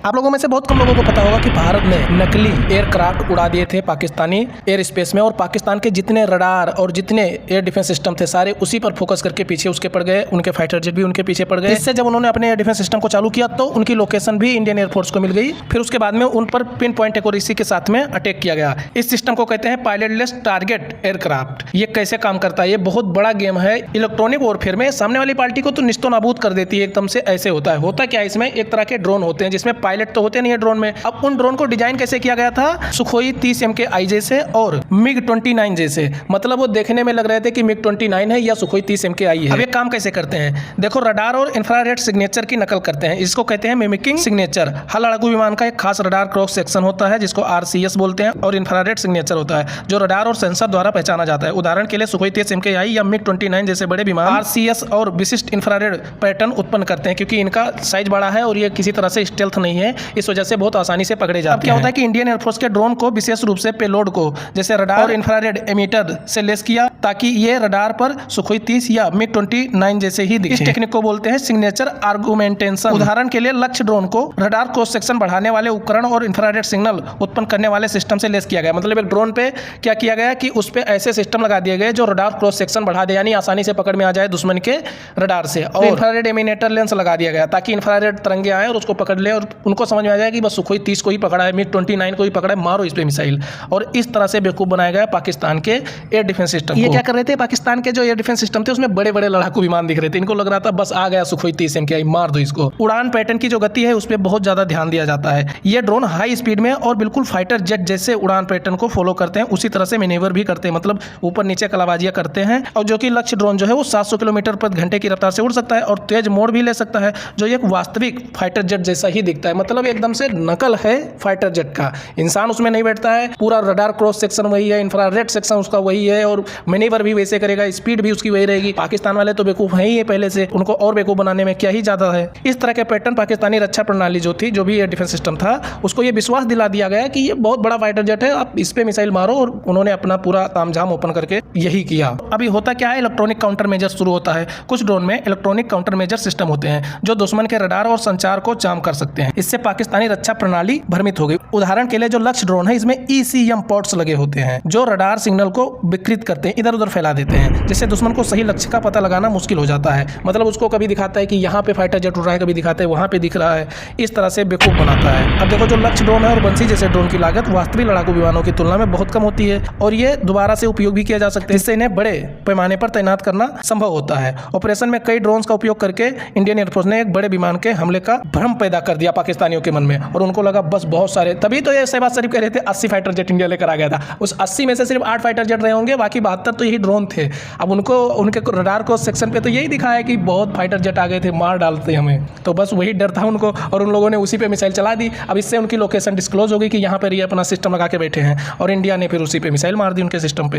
आप लोगों में से बहुत कम लोगों को पता होगा कि भारत ने नकली एयरक्राफ्ट उड़ा दिए थे पाकिस्तानी एयर स्पेस में, और पाकिस्तान के जितने रडार और जितने एयर डिफेंस सिस्टम थे सारे उसी पर फोकस करके पीछे उसके पड़ गए। उनके फाइटर जेट भी उनके पीछे पड़ गए। इससे जब उन्होंने अपने एयर डिफेंस सिस्टम को चालू किया तो उनकी लोकेशन भी इंडियन एयरफोर्स को मिल गई। फिर उसके बाद में उन पर पिन पॉइंट एक्यूरेसी के साथ में अटैक किया गया। इस सिस्टम को कहते हैं पायलटलेस टारगेट एयरक्राफ्ट। ये कैसे काम करता है? ये बहुत बड़ा गेम है। इलेक्ट्रॉनिक वॉरफेयर में सामने वाली पार्टी को तो निस्तो नाबूद कर देती है एकदम से। ऐसे होता है। होता क्या है इसमें? एक तरह के ड्रोन होते हैं जिसमें पायलट तो होते नहीं है ड्रोन में। अब उन ड्रोन को डिजाइन कैसे किया गया था? सुखोई 30 MKI जैसे और मिग 29 जैसे। मतलब वो देखने में लग रहे थे कि मिग 29 है या सुखोई 30 MKI है। अब ये काम कैसे करते हैं? देखो, रडार और इंफ्रारेड सिग्नेचर की नकल करते हैं। इसको कहते हैं मिमिकिंग सिग्नेचर। हर लड़ाकू विमान का एक खास रडार क्रॉस सेक्शन होता है जिसको RCS बोलते हैं, और इंफ्रारेड सिग्नेचर होता है जो रडार और सेंसर द्वारा पहचाना जाता है। उदाहरण के लिए सुखोई 30 MKI या मिग 29 जैसे बड़े विमान RCS और विशिष्ट इंफ्रारेड पैटर्न उत्पन्न करते हैं क्योंकि इनका साइज बड़ा है और ये किसी तरह से स्टेल्थ नहीं है। इस वजह से बहुत आसानी से पकड़े जाते हैं। अब क्या होता है कि इंडियन एयरफोर्स के ड्रोन को विशेष रूप से पेलोड को जैसे रडार और इंफ्रारेड एमिटर से लेस किया ताकि ये रडार पर सुखोई 30 या मिग 29 जैसे ही दिखे। इस टेक्निक को बोलते हैं सिग्नेचर आर्गुमेंटेशन। उदाहरण के लिए लक्ष्य ड्रोन को रडार क्रॉस सेक्शन बढ़ाने वाले उपकरण और इंफ्रारेड सिग्नल उत्पन्न करने वाले सिस्टम से लेस किया गया। मतलब एक ड्रोन पे क्या किया गया कि उस पे ऐसे सिस्टम लगा दिए गए जो रडार क्रॉस सेक्शन बढ़ा दे, यानी आसानी से पकड़ में आ जाए दुश्मन के रडार से। और इंफ्रारेड एमिनेटर लेंस लगा दिया गया ताकि इंफ्रारेड तरंगे आए और उसको पकड़ ले और उनको समझ में आ जाए कि बस सुखोई 30 को ही पकड़ा है, मिग 29 को ही पकड़ा है, मारो इस पे मिसाइल। और इस तरह से बेवकूफ बनाया गया पाकिस्तान के एयर डिफेंस सिस्टम। ये क्या कर रहे थे? पाकिस्तान के जो एयर डिफेंस सिस्टम थे उसमें बड़े बड़े लड़ाकू विमान दिख रहे थे। इनको लग रहा था बस आ गया सुखोई 30 MKI, मार दो इसको। उड़ान पैटर्न की जो गति है उस पर बहुत ज्यादा ध्यान दिया जाता है। ये ड्रोन हाई स्पीड में और बिल्कुल फाइटर जेट जैसे उड़ान पैटर्न को फॉलो करते हैं, उसी तरह से मैनेवर भी करते हैं, मतलब ऊपर नीचे कलाबाजियां करते हैं। और जो कि लक्ष्य ड्रोन जो है वो 700 किलोमीटर प्रति घंटे की रफ्तार से उड़ सकता है और तेज मोड़ भी ले सकता है जो एक वास्तविक फाइटर जेट जैसा ही दिखता है। मतलब एकदम से नकल है फाइटर जेट का। इंसान उसमें नहीं बैठता है, पूरा रडार क्रॉस सेक्शन वही है, इंफ्रारेड सेक्शन उसका वही है और मैनेवर भी वैसे करेगा, स्पीड भी उसकी वही रहेगी। पाकिस्तान वाले तो बेवकूफ हैं ही है पहले से, उनको और बेवकूफ बनाने में क्या ही ज्यादा है। इस तरह के पैटर्न पाकिस्तानी रक्षा प्रणाली जो थी, जो भी एयर डिफेंस सिस्टम था, उसको ये विश्वास दिला दिया गया कि ये बहुत बड़ा फाइटर जेट है, आप इस पे मिसाइल मारो, और उन्होंने अपना पूरा तामझाम ओपन करके यही किया। अभी होता क्या है? इलेक्ट्रॉनिक काउंटर मेजर शुरू होता है। कुछ ड्रोन में इलेक्ट्रॉनिक काउंटर मेजर सिस्टम होते हैं जो दुश्मन के रडार और संचार को जाम कर सकते हैं। इससे पाकिस्तानी रक्षा प्रणाली भ्रमित हो गई। उदाहरण के लिए जो लक्ष्य ड्रोन है इसमें ECM पॉड्स लगे होते हैं जो रडार सिग्नल को विकृत करते हैं, इधर उधर फैला देते हैं, जिससे दुश्मन को सही लक्ष्य का पता लगाना मुश्किल हो जाता है। मतलब उसको कभी दिखाता है कि यहाँ पे फाइटर जेट उड़ रहा है, कभी दिखाता है वहाँ पे दिख रहा है, इस तरह से बेवकूफ बनाता है। अब देखो, जो लक्ष्य ड्रोन है और बंसी जैसे ड्रोन की लागत वास्तविक लड़ाकू विमानों की तुलना में बहुत कम होती है और ये दोबारा से उपयोग भी किया जा सकता है, जिससे इन्हें बड़े पैमाने पर तैनात करना संभव होता है। ऑपरेशन में कई ड्रोन का उपयोग करके इंडियन एयरफोर्स ने एक बड़े विमान के हमले का भ्रम पैदा कर दिया पाकिस्तानियों के मन में, और उनको लगा बस बहुत सारे, तभी तो ये शहबाज शरीफ कह रहे थे 80 फाइटर जेट इंडिया लेकर आ गया था। उस 80 में से सिर्फ 8 फाइटर जेट रहे होंगे, बाकी 72 तो यही ड्रोन थे। अब उनको उनके रडार को सेक्शन पे तो यही दिखाया कि बहुत फाइटर जेट आ गए थे, मार डालते हमें, तो बस वही डर था उनको और उन लोगों ने उसी पे मिसाइल चला दी। अब इससे उनकी लोकेशन डिस्क्लोज हो गई कि यहाँ पर ये अपना सिस्टम लगा के बैठे हैं और इंडिया ने फिर उसी पे मिसाइल मार दी उनके सिस्टम पे।